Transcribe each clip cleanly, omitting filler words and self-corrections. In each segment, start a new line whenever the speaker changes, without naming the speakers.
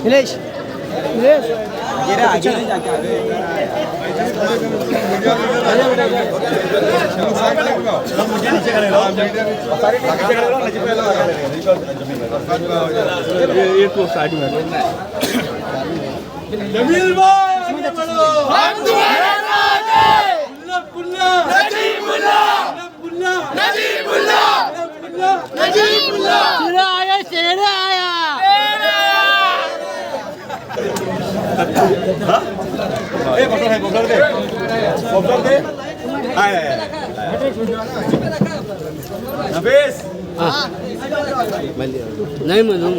नीलेश नीलेश
ये तो साइड में
जमील भाई
हम तुम्हारे साथ हैं।
नजीबुल्लाह
शेरा आया शेरा आया नहीं मालूम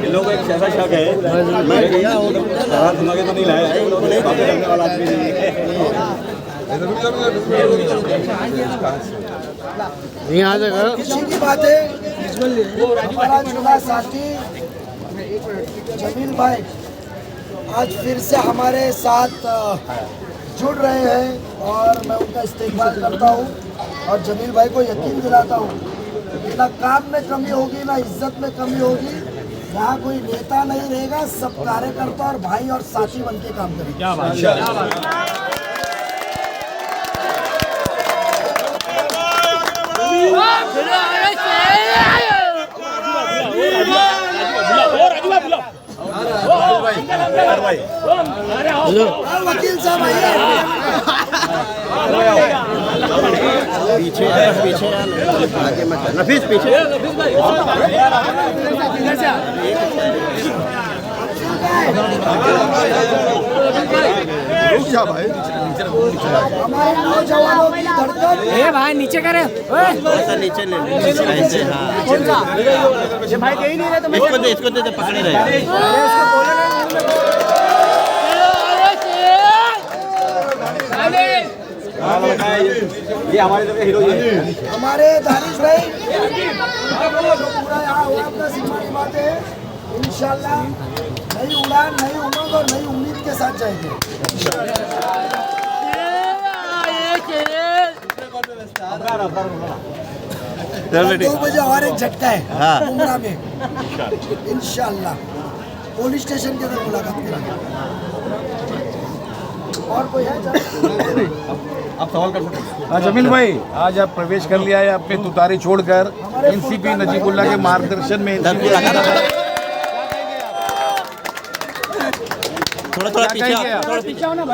इन लोगों का एक ऐसा शक है मैं गया हूँ दिमाग तो नहीं लाया है इन लोगों ने बातें करने वाला आदमी नहीं है
यहाँ से करो
खुशी की बात है हमारा चुना साथी जमील भाई आज फिर से हमारे साथ जुड़ रहे हैं और मैं उनका इस्तेमाल करता हूँ और जमील भाई को यकीन दिलाता हूँ ना काम में कमी होगी ना इज्जत में कमी होगी। यहाँ कोई नेता नहीं रहेगा, सब कार्यकर्ता और भाई और साथी बन के काम करेंगे। वकील साहब आइए।
पीछे पीछे आगे मत नफीस पीछे
हमारे नौजवानों की धड़कन
भाई नीचे करे
ऐसा नीचे ले ऐसे हाँ
ये भाई दे ही नहीं रहे तो
इसको दे पकड़े रहे ये हमारे तरफ हीरो है
हमारे दानिश भाई पूरा यहाँ हुआ अपना सिम्मा की बात है। इंशाल्लाह नई उड़ान नई उमंग और नई उम्मीद के साथ जाएंगे। 2 बजे और एक झटका है उमरा में इंशाल्लाह पुलिस स्टेशन के अंदर मुलाकात करेंगे। और कोई है
आप सवाल कर सकते हैं
जमील भाई आज आप प्रवेश कर लिया है अपने तुतारी छोड़कर एनसीपी नजीबुल्लाह के मार्गदर्शन में
थोड़ा पीछे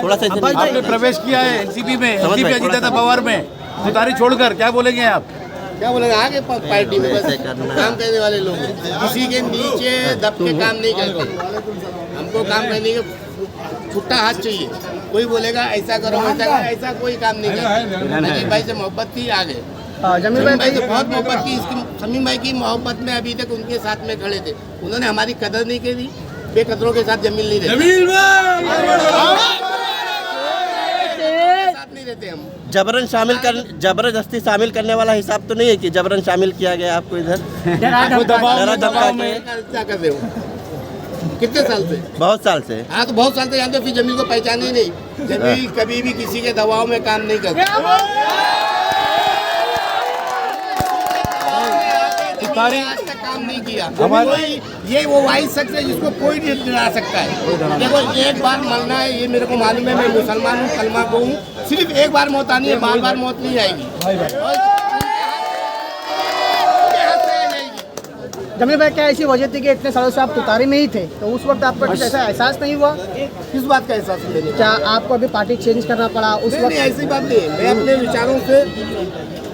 थोड़ा सा
आपने प्रवेश किया है एनसीपी में एनसीपी अजीत पवार में तुतारी छोड़कर क्या बोलेंगे आप?
क्या बोलेंगे आगे पार्टी में बस काम करने वाले लोग किसी के नीचे दब के काम नहीं करते। हमको काम करने के छुट्टा हाथ चाहिए। कोई बोलेगा ऐसा करो ऐसा कोई काम नहीं करता। नजीब भाई से मोहब्बत थी आगे जमील भाई से बहुत मोहब्बत की। इसकी शमीम भाई की मोहब्बत में अभी तक उनके साथ में खड़े थे। उन्होंने हमारी कदर नहीं करी। बेकदरों के साथ जमील नहीं रहते साथ नहीं रहते हम।
जबरदस्ती शामिल करने वाला हिसाब तो नहीं है कि जबरन शामिल किया गया आपको इधर डरा धमका के
क्या कर रहे हो कितने साल से?
बहुत साल से।
हाँ तो बहुत साल से जानते हो फिर जमील को पहचाने ही नहीं। जमील कभी भी किसी के दबाव में काम नहीं करता। आज तक काम नहीं किया। ये वो वाइस शख्स है जिसको कोई नहीं डरा सकता है। देखो एक बार मरना है ये मेरे को मालूम है। मैं मुसलमान हूँ कलमा को हूँ। सिर्फ एक बार मौत आनी है बार बार मौत नहीं आएगी।
जमील भाई क्या ऐसी वजह थी कि इतने सालों से आप तुतारी में ही थे तो उस वक्त आपको कुछ ऐसा एहसास नहीं हुआ?
किस बात का एहसास लेने
क्या आपको अभी पार्टी चेंज करना पड़ा उस वक्त?
नहीं ऐसी बात नहीं है। मैं अपने विचारों से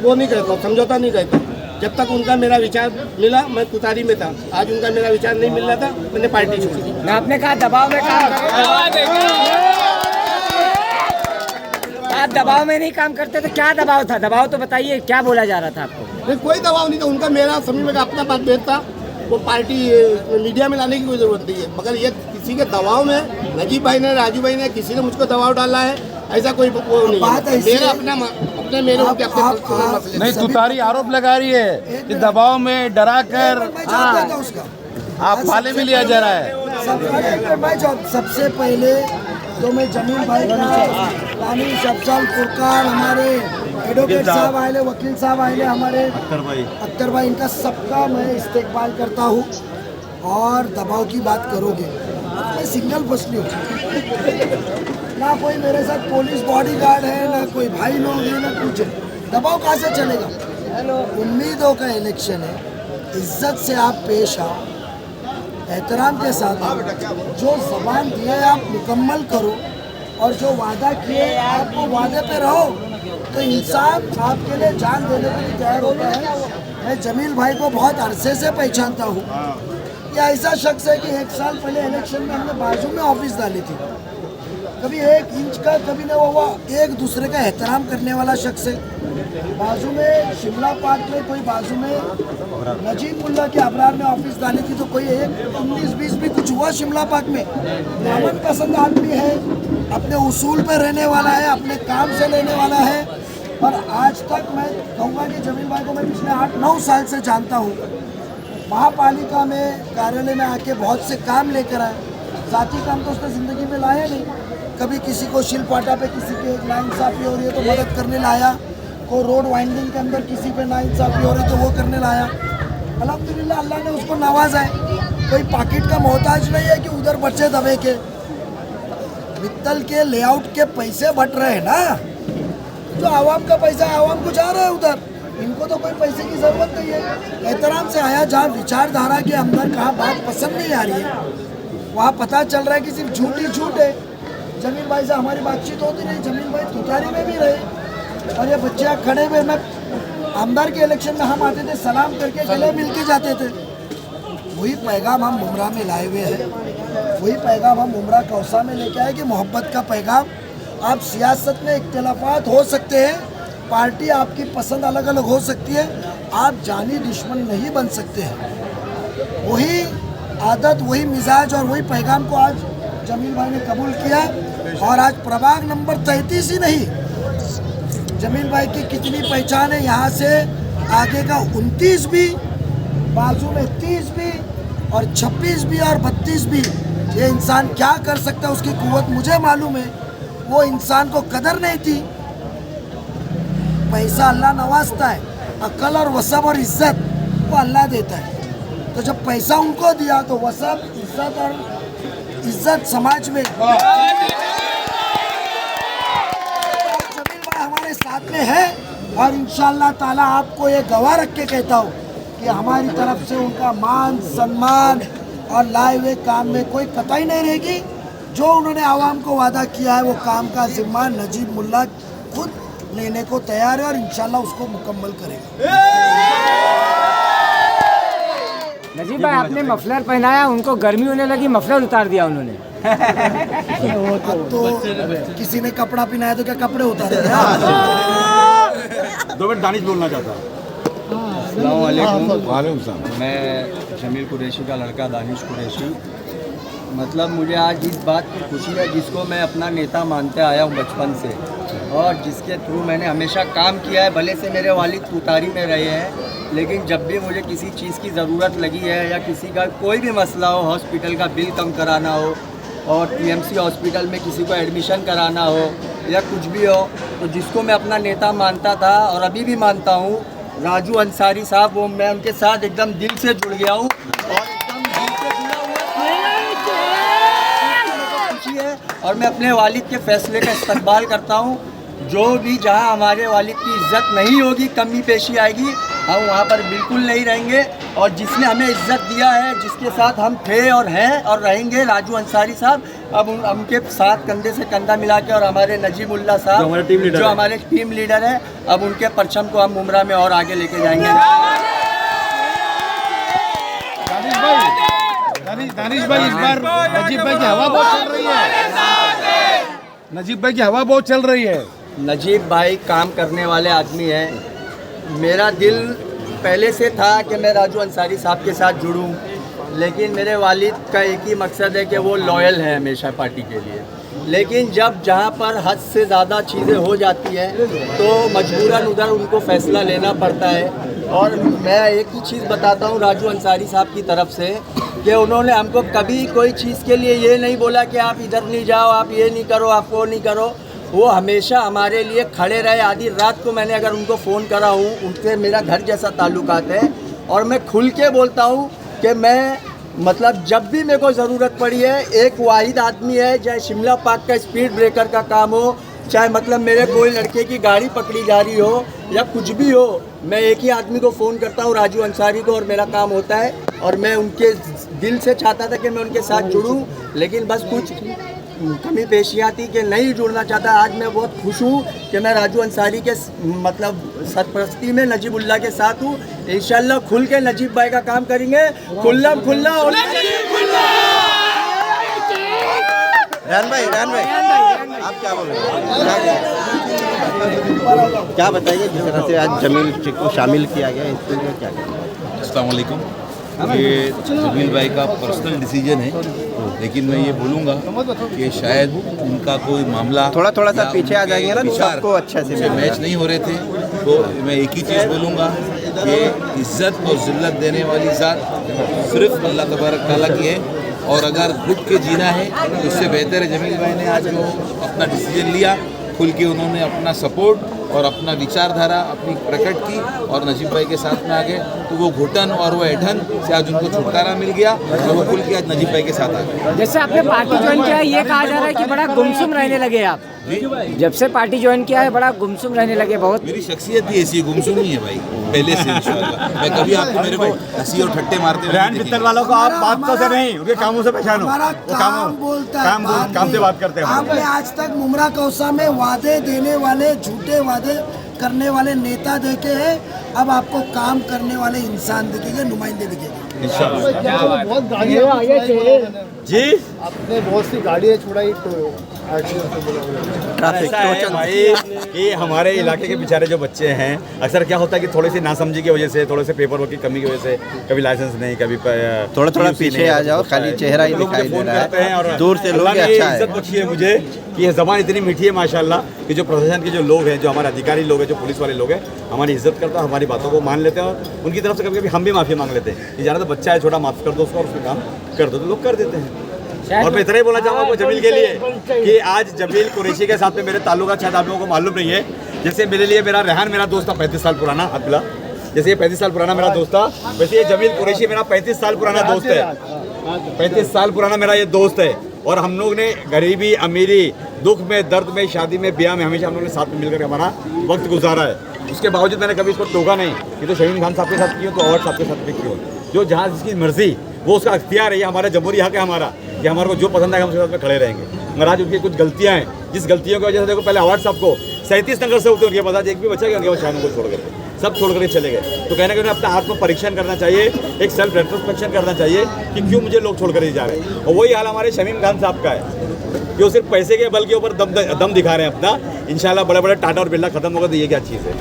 वो नहीं करता हूँ समझौता नहीं करता। जब तक उनका मेरा विचार मिला मैं तुतारी में था। आज उनका मेरा विचार नहीं मिल रहा था मैंने पार्टी छोड़ दी।
आपने कहा दबाव में काम आप दबाव में नहीं काम करते तो क्या दबाव था? दबाव तो बताइए क्या बोला जा रहा था आपको?
नहीं कोई दबाव नहीं था। उनका मेरा समझ में अपना मतभेद था। वो पार्टी मीडिया में लाने की कोई जरूरत नहीं है। मगर ये किसी के दबाव में नजीब भाई ने राजू भाई ने किसी ने मुझको दबाव डाला है ऐसा कोई वो नहीं है। मेरा अपने मेरे मसले
नहीं तुतारी आरोप लगा रही है कि दबाव में डरा कर आप फाले में लिया जा रहा है।
सबसे पहले तो मैं जमील भाई का दानिश अफजल फुरकान हमारे एडवोकेट साहब आए वकील साहब आए हमारे अख्तर भाई इनका सबका मैं इस्तेकबाल करता हूँ। और दबाव की बात करोगे, मैं सिंगल फसली हूँ। ना कोई मेरे साथ पुलिस बॉडीगार्ड है, ना कोई भाई लोग है, ना कुछ है। दबाव कहाँ से चलेगा? उम्मीदों का इलेक्शन है, इज्जत से आप पेश आओ, एहतराम के साथ आओ, जो ज़बान दी है आप मुकम्मल करो, और जो वादा किए आप वो वादे पे रहो, तो इंसान आपके लिए जान देने के लिए तैयार होता है। मैं जमील भाई को बहुत अरसे से पहचानता हूँ। ये ऐसा शख्स है कि 1 साल पहले इलेक्शन में हमने बाजू में ऑफिस डाली थी, कभी 1 इंच का कभी ना वो एक दूसरे का एहतराम करने वाला शख्स है। बाजू में शिमला पार्क में कोई बाजू में नजीब मुल्ला के अबरार ने ऑफिस डाली थी, तो कोई 19-20 भी कुछ हुआ शिमला पार्क में। अमन पसंद आदमी है, अपने उसूल पे रहने वाला है, अपने काम से लेने वाला है। और आज तक मैं कहूँगा कि जमील भाई को मैं पिछले 8-9 साल से जानता हूँ। महापालिका में कार्यालय में आके बहुत से काम लेकर आए, साथी काम तो उसने ज़िंदगी में लाया नहीं। कभी किसी को शिलपाटा पे किसी के नाइंसाफ़ी हो रही है तो मदद करने लाया, को रोड वाइंडिंग के अंदर किसी पे नाइंसाफ़ी हो रही है तो वो करने लाया। अल्हम्दुलिल्लाह अल्लाह ने उसको नवाजा है। कोई पॉकेट का मोहताज नहीं है कि उधर बच्चे दबे के मित्तल के लेआउट के पैसे बट रहे हैं ना, जो आवाम का पैसा आवाम को जा रहा है उधर, इनको तो कोई पैसे की ज़रूरत नहीं है। एहतराम से आया, जहाँ विचारधारा के अंदर कहाँ बात पसंद नहीं आ रही है वहाँ पता चल रहा है कि सिर्फ झूठ ही झूठ है। जमील भाई से हमारी बातचीत होती नहीं, जमील भाई तुतारी में भी रहे, और ये बच्चे खड़े हुए, मैं आमदार के इलेक्शन में हम आते थे सलाम करके गले मिल के जाते थे। वही पैगाम हम मुमरा में लाए हुए हैं, वही पैगाम हम मुमरा कौसा में लेके आए कि मोहब्बत का पैगाम। आप सियासत में इख्तिलाफात हो सकते हैं, पार्टी आपकी पसंद अलग अलग हो सकती है, आप जानी दुश्मन नहीं बन सकते हैं। वही आदत, वही मिजाज और वही पैगाम को आज जमील भाई ने कबूल किया। और आज प्रभाग नंबर 33 ही नहीं, जमील भाई की कितनी पहचान है, यहाँ से आगे का 29 भी, बाजू में 30 भी और 26 भी और 32 भी। ये इंसान क्या कर सकता है उसकी कुव्वत मुझे मालूम है। वो इंसान को कदर नहीं थी। पैसा अल्लाह नवाजता है, अक्ल और वसब और इज्जत वो अल्लाह देता है। तो जब पैसा उनको दिया तो वसब, इज्जत और इज्जत समाज में जमील भाई हमारे साथ में है। और इंशाअल्लाह ताला आपको ये गवाह रख के कहता हूँ कि हमारी तरफ से उनका मान सम्मान और लाए हुए काम में कोई कतई नहीं रहेगी। जो उन्होंने आवाम को वादा किया है वो काम का जिम्मा नजीब मुल्ला खुद लेने को तैयार है और इंशाल्लाह उसको मुकम्मल करेगा।
नजीब भाई आपने मफलर पहनाया, उनको गर्मी होने लगी, मफलर उतार दिया उन्होंने।
अब तो किसी ने कपड़ा पहनाया तो क्या कपड़े उतारे?
2 मिनट दानिश बोलना चाहता हूँ।
अस्सलामुअलैकुम। मैं जमील कुरैशी का लड़का दानिश कुरैशी। मतलब मुझे आज इस बात की खुशी है जिसको मैं अपना नेता मानते आया हूँ बचपन से, और जिसके थ्रू मैंने हमेशा काम किया है। भले से मेरे वालिद तुतारी में रहे हैं, लेकिन जब भी मुझे किसी चीज़ की ज़रूरत लगी है या किसी का कोई भी मसला हो, हॉस्पिटल का बिल कम कराना हो और टीएमसी हॉस्पिटल में किसी को एडमिशन कराना हो या कुछ भी हो, तो जिसको मैं अपना नेता मानता था और अभी भी मानता हूँ, राजू अंसारी साहब, वो मैं उनके साथ एकदम दिल से जुड़ गया हूँ और एकदम दिल से जुड़ा हुआ खुशी है। और मैं अपने वालिद के फैसले का इस्तकबाल करता हूँ। जो भी जहाँ हमारे वालिद की इज्जत नहीं होगी, कमी पेशी आएगी, हम वहाँ पर बिल्कुल नहीं रहेंगे। और जिसने हमें इज्जत दिया है, जिसके साथ हम थे और हैं और रहेंगे, राजू अंसारी साहब, अब उनके साथ कंधे से कंधा मिला के, और हमारे नजीबुल्लाह साहब जो हमारे टीम लीडर है, अब उनके परचम को हम मुमरा में और आगे लेके जाएंगे।
दानिश भाई, इस बार नजीब भाई की हवा बहुत चल रही है। नजीब भाई की हवा बहुत चल रही है।
नजीब भाई काम करने वाले आदमी हैं। मेरा दिल पहले से था कि मैं राजू अंसारी साहब के साथ जुड़ूं, लेकिन मेरे वालिद का एक ही मकसद है कि वो लॉयल है हमेशा पार्टी के लिए। लेकिन जब जहाँ पर हद से ज़्यादा चीज़ें हो जाती हैं तो मजबूरन उधर उनको फ़ैसला लेना पड़ता है। और मैं एक ही चीज़ बताता हूँ राजू अंसारी साहब की तरफ से कि उन्होंने हमको कभी कोई चीज़ के लिए ये नहीं बोला कि आप इधर नहीं जाओ, आप ये नहीं करो, आप वो नहीं करो। वो हमेशा हमारे लिए खड़े रहे। आधी रात को मैंने अगर उनको फ़ोन करा हूँ, उनसे मेरा घर जैसा ताल्लुकात है और मैं खुल के बोलता हूँ कि मैं मतलब जब भी मेरे को ज़रूरत पड़ी है, एक वाहिद आदमी है, चाहे शिमला पार्क का स्पीड ब्रेकर का काम हो, चाहे मतलब मेरे कोई लड़के की गाड़ी पकड़ी जा रही हो या कुछ भी हो, मैं एक ही आदमी को फ़ोन करता हूँ, राजू अंसारी को, और मेरा काम होता है। और मैं उनके दिल से चाहता था कि मैं उनके साथ जुड़ूं, लेकिन बस कुछ कमी पेशियाँ थी कि नहीं जुड़ना चाहता। आज मैं बहुत खुश हूँ कि मैं राजू अंसारी के मतलब सरपरस्ती में नजीबुल्लाह के साथ हूँ। इंशाल्लाह खुल के नजीब भाई का काम करेंगे, खुल्लम खुल्ला।
रान भाई आप क्या बोल रहे हैं? क्या बताइए जिस तरह से आज जमील को शामिल किया गया इसके लिए क्या कहेंगे?
अस्सलाम वालेकुम। ये जमील भाई का पर्सनल डिसीजन है, लेकिन मैं ये बोलूँगा कि शायद उनका कोई मामला
थोड़ा सा पीछे आ जाएंगे ना, तो सबको अच्छे से
मैच नहीं हो रहे थे। तो मैं एक ही चीज़ बोलूँगा कि इज़्ज़त और ज़िल्लत देने वाली ज़ात सिर्फ अल्लाह तबारक तआला की है, और अगर घुट के जीना है तो इससे बेहतर है जमील भाई ने आज जो अपना डिसीजन लिया, खुल के उन्होंने अपना सपोर्ट और अपना विचारधारा अपनी प्रकट की और नजीब भाई के साथ में आ गए, तो वो घुटन और वो ऐठन से आज उनको छुटकारा मिल गया और वो खुल के आज नजीब भाई के साथ आ गए।
जैसे आपने पार्टी ज्वाइन किया है, ये कहा जा रहा है कि बड़ा गुमसुम रहने लगे आप। जब से पार्टी ज्वाइन किया है बड़ा गुमसुम रहने लगे। बहुत
मेरी शख्सियत ही ऐसी गुमसुम ही है भाई, पहले से इंशाल्लाह। मैं कभी आपको मेरे को हंसी और ठट्टे मारते
रैन पित्तल वालों को आप बात से नहीं, उनके कामों से पहचानो।
हमारा
वो
काम बोलता है,
काम से बात करते हैं।
आपने आज तक मुमरा कौसा में वादे देने वाले, झूठे वादे करने वाले नेता देखे हैं, अब आपको काम करने वाले इंसान दिखेंगे, नुमाइंदे दिखेंगे।
जी
आपने बहुत सी गाड़ियाँ छुड़ाई तो
ट्रैफिक
ऐसा है भाई कि हमारे इलाके के बेचारे जो बच्चे हैं, अक्सर क्या होता है कि थोड़ी सी नासमझी की वजह से, थोड़े से पेपर वर्क की कमी की वजह से, कभी लाइसेंस नहीं, कभी
थोड़ा पीछे आ जाओ, खाली चेहरा ही दिखाई दे रहा है और दूर से लोग अच्छा है।
इज्जत बख्शी है मुझे कि ये ज़बान इतनी मीठी है माशाल्लाह कि जो प्रशासन के जो लोग हैं, जो हमारे अधिकारी लोग हैं, जो पुलिस वाले लोग हैं, हमारी इज्जत करते हैं, हमारी बातों को मान लेते हैं और उनकी तरफ से कभी कभी हम भी माफ़ी मांग लेते हैं कि ज़्यादा तो बच्चा है छोटा, माफ़ कर दो उसको और उसका काम कर दो, तो लोग कर देते हैं। और मैं इतना ही बोलना चाहूँगा जमील के लिए कि आज जमील कुरैशी के साथ में मेरे ताल्लुकात शायद आप लोगों को मालूम नहीं है। जैसे मेरे लिए मेरा रेहान मेरा दोस्त था 35 साल पुराना, अब्दुल्ला, जैसे ये 35 साल पुराना मेरा दोस्त था, वैसे ये जमील कुरैशी मेरा 35 साल पुराना दोस्त है। 35 साल पुराना मेरा ये दोस्त है और हम लोग ने गरीबी, अमीरी, दुख में, दर्द में, शादी में, ब्याह में हमेशा हम लोग ने साथ में मिलकर हमारा वक्त गुजारा है। उसके बावजूद मैंने कभी इसको टोका नहीं कि तो शहीन खान साहब के साथ क्यों, तो और साहब के साथ भी क्यों। जो जहाँ जिसकी मर्जी वो उसका अख्तियार है, ये हमारा जमहूरी हक है हमारा कि हमारे को जो पसंद आएगा हम उसके साथ में खड़े रहेंगे। मगर आज उनकी कुछ गलतियाँ हैं, जिस गलतियों की वजह से देखो पहले अवार्ड साहब को 37 नगर से होते उनके पास एक भी बच्चा गया वो शायद को छोड़ करके सब छोड़ करके चले गए। तो कहने के उन्हें अपना आत्म परीक्षण करना चाहिए, एक सेल्फ रेट्रोस्पेक्शन करना चाहिए कि क्यों मुझे लोग छोड़ कर जा रहे हैं। और वही हाल हमारे शमीम खान साहब का है कि वो सिर्फ पैसे के बल के ऊपर दम दिखा रहे हैं अपना। इंशाल्लाह बड़े बड़े टाटा और बिरला खत्म होगा तो ये क्या चीज़ है।